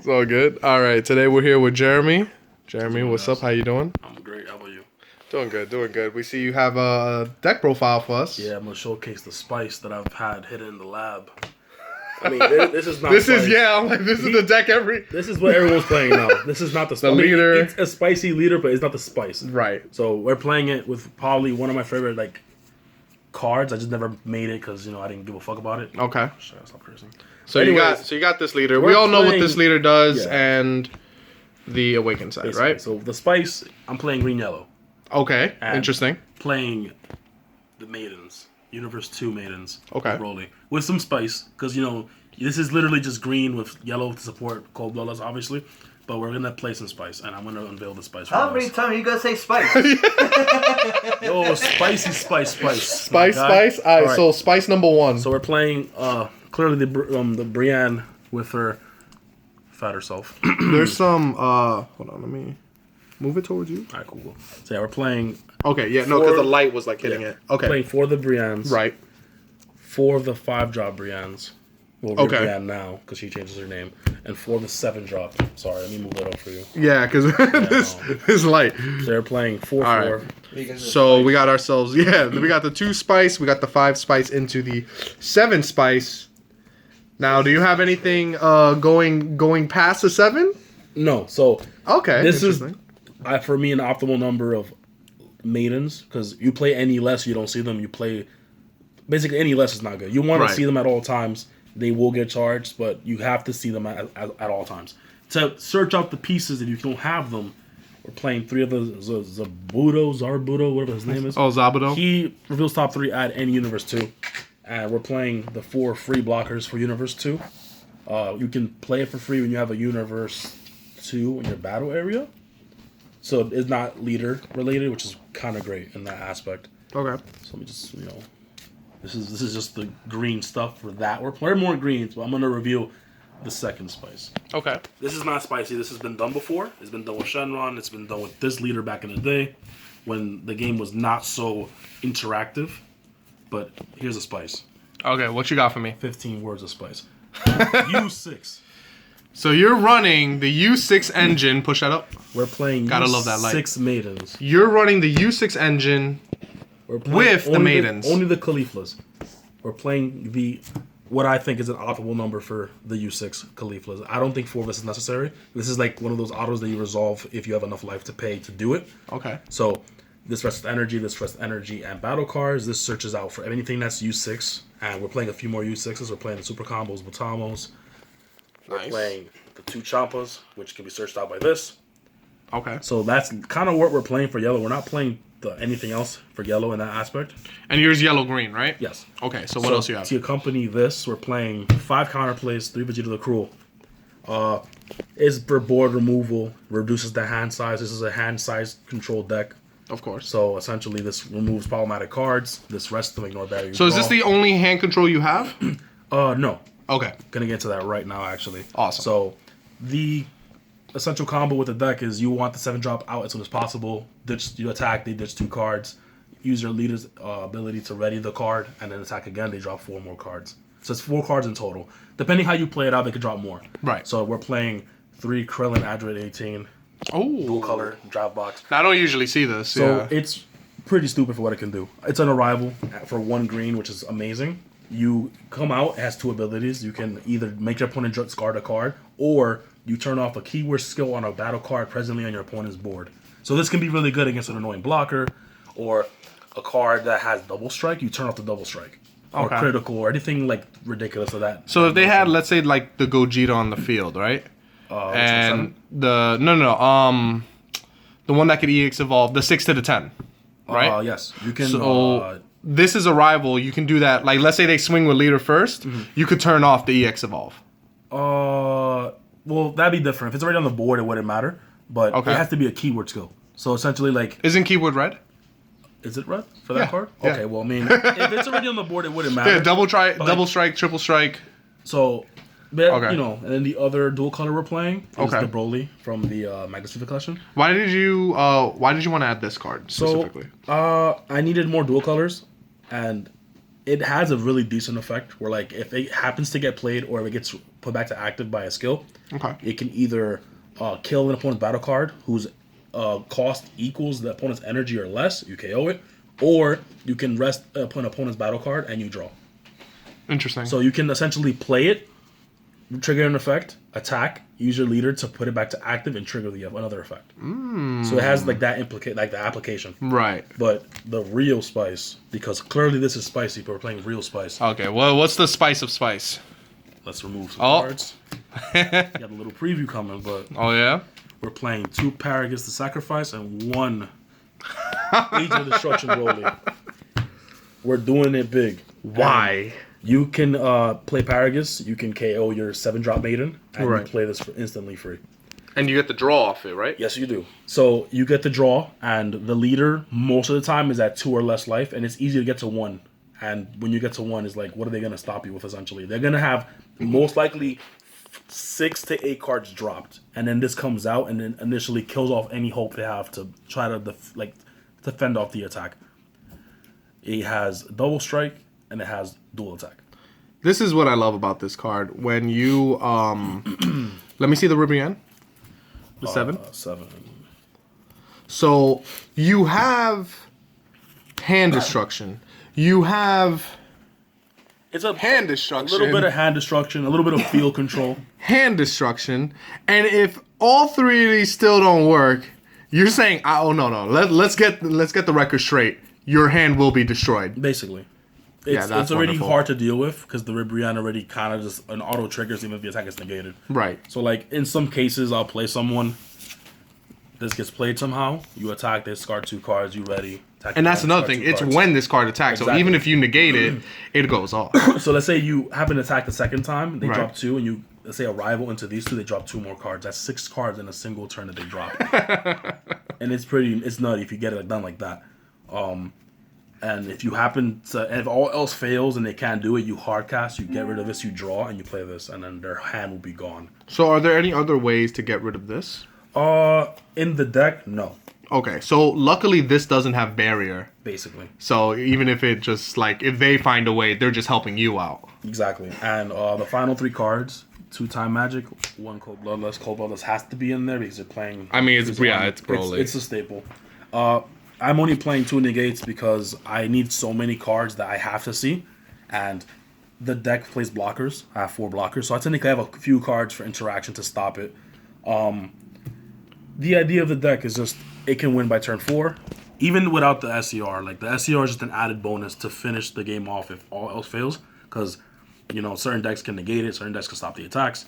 It's all good. All right, today we're here with Jeremy. Jeremy, what's up? How you doing? I'm great. How about you? Doing good, doing good. We see you have a deck profile for us. Yeah, I'm gonna showcase the spice that I've had hidden in the lab. I mean, this is not. This spice. is this is the deck This is what everyone's playing now. This is not the spice. leader. It's a spicy leader, but it's not the spice. Right. So we're playing it with probably one of my favorite cards. I just never made it because I didn't give a fuck about it. Okay. Sorry, stop cursing. So Anyways, you got this leader. We all know what this leader does Yeah. and the awakened side, basically. right? So the spice, I'm playing green yellow. Okay. And Interesting. Playing the Maidens, Universe 2 Maidens. Okay. Rolling with some spice because this is literally just green with yellow to support cold bloodless, obviously. But we're gonna play some spice, and I'm gonna unveil the spice. How many times are you gonna say spice? Yo, spicy spice. Spice. All right, so spice number one. So we're playing clearly the Brienne with her fatter self. There's some. Hold on, let me move it towards you. All right, cool. So yeah, we're playing. Okay, yeah, no, because the light was hitting it. Okay, Playing 4 of the Briennes. right. 4 of the 5-drop Briennes. Well, we're Okay. Brienne now because she changes her name, and 4 of the 7-drop. Sorry, let me move that up for you. Yeah, because this light. So they're playing 4-4. All right. So we got ourselves, we got the 2 spice, we got the 5 spice into the 7 spice. Now, do you have anything going past the 7? No, so Okay, this is interesting. for me an optimal number of maidens because you play any less, you don't see them. You play basically any less is not good. You want Right. to see them at all times. They will get charged, but you have to see them at all times. To search out the pieces, if you don't have them, we're playing 3 of the Zarbudo, whatever his name is. Oh, Zabudo. He reveals top 3 at any Universe 2. And we're playing the 4 free blockers for Universe 2. You can play it for free when you have a Universe 2 in your battle area. So it's not leader related, which is kind of great in that aspect. Okay. So let me just, this is just the green stuff for that. We're playing more greens, but I'm going to reveal the second spice. Okay. This is not spicy. This has been done before. It's been done with Shenron. It's been done with this leader back in the day when the game was not so interactive. But here's a spice. Okay, what you got for me? 15 words of spice. U6. So you're running the U6 engine. Push that up. We're playing Gotta love that light. 6 Maidens. You're running the U6 engine. We're playing With the only Maidens. only the Khalifas. We're playing what I think is an optimal number for the U6 Khalifas. I don't think 4 of this is necessary. This is like one of those autos that you resolve if you have enough life to pay to do it. Okay. So this rests energy, and battle cards. This searches out for anything that's U6. And we're playing a few more U6s. We're playing the super combos, Batamos. We're playing the 2 Champas, which can be searched out by this. Okay. So that's kind of what we're playing for yellow. We're not playing anything else for yellow in that aspect. And yours yellow-green, right? Yes. Okay, so what else you have? To accompany this, we're playing 5 counterplays, 3 Vegeta the Cruel. Is for board removal, reduces the hand size. This is a hand size control deck. Of course. So essentially, this removes problematic cards. This rests them, ignore barrier. So is this the only hand control you have? No. Okay. Gonna get to that right now, actually. Awesome. So the essential combo with the deck is you want the 7-drop out as soon as possible. You attack, they ditch 2 cards. Use your leader's ability to ready the card, and then attack again. They drop 4 more cards. So it's 4 cards in total. Depending how you play it out, they could drop more. Right. So we're playing 3 Krillin Adroid 18. Oh. Dual color, draft box. Now, I don't usually see this. So it's pretty stupid for what it can do. It's an arrival for 1 green, which is amazing. You come out, it has 2 abilities. You can either make your opponent discard a card, or you turn off a keyword skill on a battle card presently on your opponent's board. So this can be really good against an annoying blocker, or a card that has double strike. You turn off the double strike, or critical, or anything ridiculous of that. So if they had, let's say, the Gogeta on the field, right? And the one that could EX evolve, the 6 to the 10, right? Yes, you can. So this is a rival. You can do that. Like, let's say they swing with leader first, you could turn off the EX evolve. Well, that'd be different. If it's already on the board, it wouldn't matter. But it has to be a keyword skill. So essentially, isn't keyword red? Is it red for that card? Yeah. Okay, well, I mean, if it's already on the board, it wouldn't matter. Yeah, double strike, triple strike. So, and then the other dual color we're playing is the Broly from the Magnificent Collection. Why did you want to add this card specifically? So, I needed more dual colors, and it has a really decent effect where, if it happens to get played or if it gets put back to active by a skill. Okay. It can either kill an opponent's battle card whose cost equals the opponent's energy or less. You KO it, or you can rest upon opponent's battle card and you draw. Interesting. So you can essentially play it, trigger an effect, attack, use your leader to put it back to active and trigger another effect. So it has like that the application. Right. But the real spice, because clearly this is spicy, but we're playing real spice. Okay. Well, what's the spice of spice? Let's remove some cards. Got a little preview coming, but Oh yeah. we're playing 2 Paragus to sacrifice and 1 Agent of Destruction Rolling. We're doing it big. Why? You can play Paragus, you can KO your 7-drop Maiden, and you play this for instantly free. And you get the draw off it, right? Yes, you do. So you get the draw, and the leader most of the time is at 2 or less life, and it's easy to get to 1. And when you get to 1, it's like, what are they going to stop you with, essentially? They're going to have most likely 6 to 8 cards dropped, and then this comes out and then initially kills off any hope they have to try to defend off the attack. It has double strike, and it has dual attack. This is what I love about this card. When you let me see the Ribrianne. The 7. 7. So you have hand destruction. You have It's a hand destruction. A little bit of hand destruction, a little bit of field control. Hand destruction. And if all 3 of these still don't work, you're saying, oh no. Let's get the record straight. Your hand will be destroyed. Basically. That's it's already wonderful. hard to deal with because the Ribrianne already kind of just an auto triggers even if the attack is negated. Right. So like in some cases I'll play someone. This gets played somehow. You attack, they discard 2 cards, you ready. And that's another thing. It's when this card attacks. Exactly. So even if you negate it, it goes off. So let's say you happen to attack the second time, they Right. drop 2, and you let's say a rival into these 2, they drop 2 more cards. That's 6 cards in a single turn that they drop. And it's nutty if you get it done like that. And if you happen to, and if all else fails and they can't do it, you hard cast, you get rid of this, you draw, and you play this, and then their hand will be gone. So are there any other ways to get rid of this? In the deck, no. Okay, so luckily this doesn't have barrier. Basically. So even if it just like if they find a way, they're just helping you out. Exactly. And the final 3 cards, 2 Time Magic, 1 Cold Bloodless. Cold Bloodless has to be in there because they're playing. I mean, it's Broly. It's a staple. I'm only playing 2 negates because I need so many cards that I have to see, and the deck plays blockers. I have 4 blockers, so I technically have a few cards for interaction to stop it. The idea of the deck is just it can win by turn 4, even without the SCR. Like the SCR is just an added bonus to finish the game off if all else fails, because certain decks can negate it, certain decks can stop the attacks.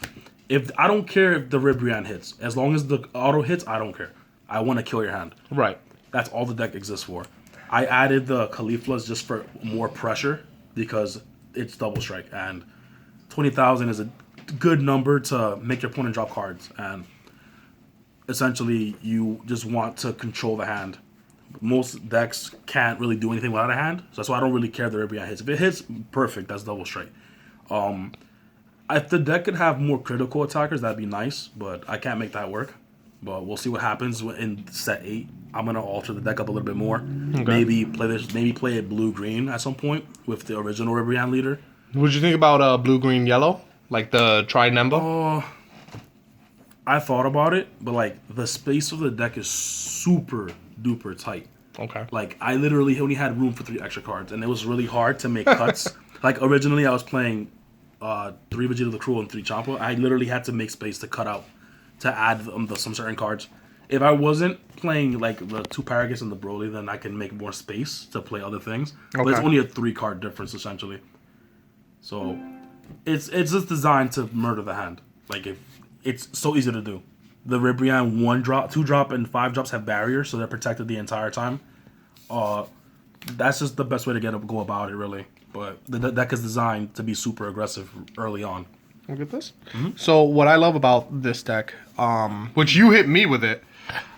If I don't care if the Ribrianne hits, as long as the auto hits, I don't care. I want to kill your hand. Right. That's all the deck exists for. I added the Cauliflas just for more pressure because it's double strike, and 20,000 is a good number to make your opponent drop cards, and essentially you just want to control the hand. Most decks can't really do anything without a hand, so that's why I don't really care if the Ribrianne hits. If it hits, perfect, that's double strike. If the deck could have more critical attackers, that'd be nice, but I can't make that work. But we'll see what happens in set 8. I'm gonna alter the deck up a little bit more. Okay. Maybe play it blue-green at some point with the original Ribrianne leader. What'd you think about blue-green-yellow? Like the Tri-Nemba? I thought about it, but like the space of the deck is super duper tight. Okay. Like I literally only had room for 3 extra cards, and it was really hard to make cuts. Like originally I was playing 3 Vegeta the Cruel and 3 Champa. I literally had to make space to cut out to add some certain cards. If I wasn't playing like the 2 Paragus and the Broly, then I can make more space to play other things. Okay. But it's only a 3 card difference essentially. So it's just designed to murder the hand. Like if it's so easy to do. The Ribrianne 1 drop, 2 drop, and 5 drops have barriers, so they're protected the entire time. That's just the best way to go about it, really. But the deck is designed to be super aggressive early on. Look at this. Mm-hmm. So what I love about this deck, which you hit me with it,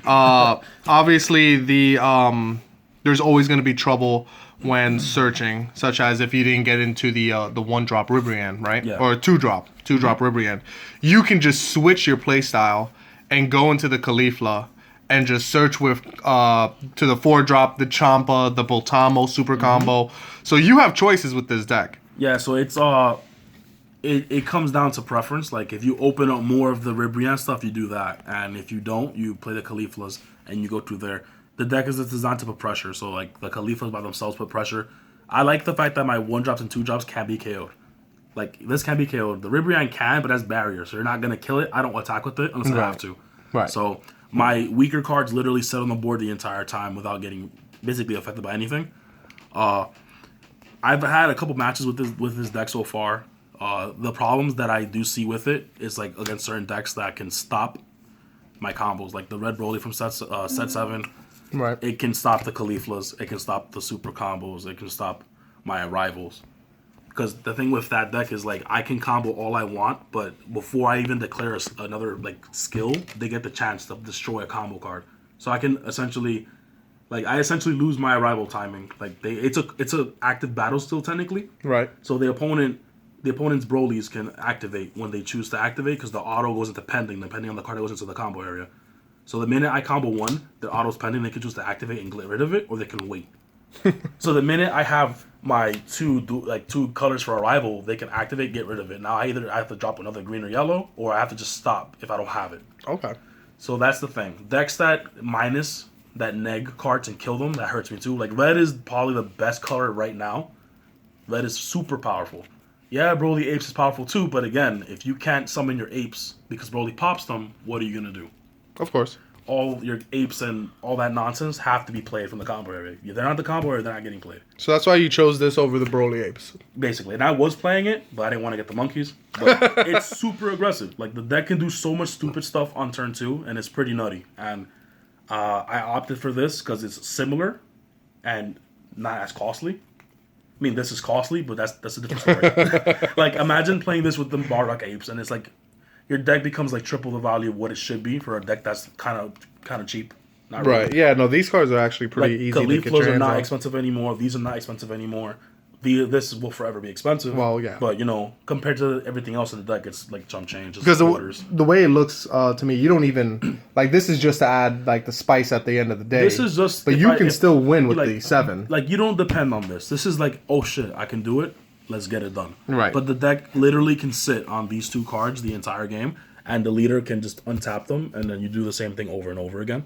obviously there's always going to be trouble when searching, such as if you didn't get into the 1-drop Ribrianne, right? Yeah. Or 2-drop Ribrianne. You can just switch your playstyle and go into the Caulifla and just search with to the 4-drop, the Champa, the Boltamo super combo. So you have choices with this deck. Yeah, so it's it comes down to preference. Like, if you open up more of the Ribrianne stuff, you do that. And if you don't, you play the Cauliflas and you go through there. The deck is designed to put pressure. So, like, the Cauliflas by themselves put pressure. I like the fact that my 1-drops and 2-drops can't be KO'd. Like, this can't be KO'd. The Ribrianne can, but that's barrier. So, you're not going to kill it. I don't attack with it unless I have to. Right. So, my weaker cards literally sit on the board the entire time without getting basically affected by anything. I've had a couple matches with this deck so far. The problems that I do see with it is like against certain decks that can stop my combos, like the Red Broly from set 7. Right. It can stop the Cauliflas. It can stop the super combos. It can stop my arrivals. Because the thing with that deck is like I can combo all I want, but before I even declare another like skill, they get the chance to destroy a combo card. So I can essentially, I essentially lose my arrival timing. Like it's a active battle still technically. Right. So the opponent's Brolys can activate when they choose to activate because the auto goes into pending depending on the card that goes into the combo area. So the minute I combo one, the auto's pending, they can choose to activate and get rid of it, or they can wait. So the minute I have my two colors for arrival, they can activate, get rid of it. Now I have to drop another green or yellow, or I have to just stop if I don't have it. Okay. So that's the thing. Decks that minus that neg cards and kill them, that hurts me too. Like red is probably the best color right now. Red is super powerful. Yeah, Broly Apes is powerful too, but again, if you can't summon your apes because Broly pops them, what are you gonna do? Of course. All your apes and all that nonsense have to be played from the combo area. If they're not the combo area, they're not getting played. So that's why you chose this over the Broly Apes. Basically. And I was playing it, but I didn't want to get the monkeys. But it's super aggressive. Like, the deck can do so much stupid stuff on turn 2, and it's pretty nutty. And I opted for this because it's similar and not as costly. I mean, this is costly, but that's a different story. Like, imagine playing this with the Bardock Apes, and it's like, your deck becomes like triple the value of what it should be for a deck that's kind of cheap. Not right. Really. Yeah. No, these cards are actually pretty easy to get your hands on. Are not expensive anymore. These are not expensive anymore. This will forever be expensive. Well, yeah. But compared to everything else in the deck, it's like chump change. Because the way it looks to me, you don't even like this is just to add like the spice at the end of the day. This is just. But you can still win with the 7. Like you don't depend on this. This is like, oh shit, I can do it. Let's get it done. Right. But the deck literally can sit on these 2 cards the entire game. And the leader can just untap them, and then you do the same thing over and over again.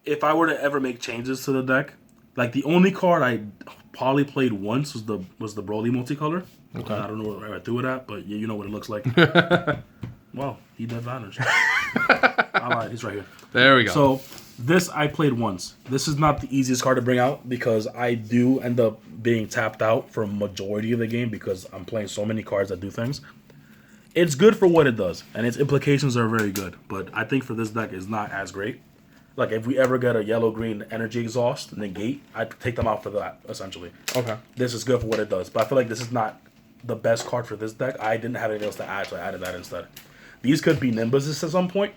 If I were to ever make changes to the deck, like the only card I probably played once was the Broly multicolor. Okay. I don't know where I threw it at, but you know what it looks like. Well, he did advantage. I lied. He's right here. There we go. So this I played once. This is not the easiest card to bring out because I do end up being tapped out for a majority of the game because I'm playing so many cards that do things. It's good for what it does, and its implications are very good. But I think for this deck, it's not as great. Like, if we ever get a yellow-green energy exhaust negate, I'd take them out for that, essentially. Okay. This is good for what it does. But I feel like this is not the best card for this deck. I didn't have anything else to add, so I added that instead. These could be Nimbuses at some point.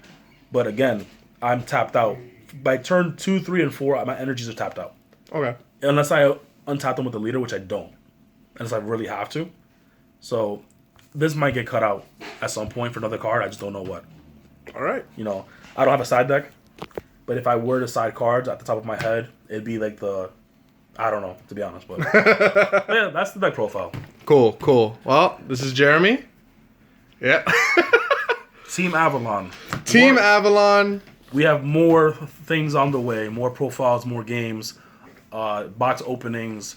But again, I'm tapped out. By turn 2, 3, and 4, my energies are tapped out. Okay. Unless I untap them with the leader, which I don't. Unless I really have to. So this might get cut out at some point for another card. I just don't know what. All right. I don't have a side deck. But if I were to side cards at the top of my head, it'd be like I don't know, to be honest. But yeah, that's the deck profile. Cool. Well, this is Jeremy. Yeah. Team Avalon. Avalon. We have more things on the way. More profiles, more games, box openings,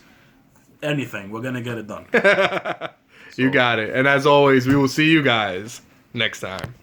anything. We're going to get it done. You got it. And as always, we will see you guys next time.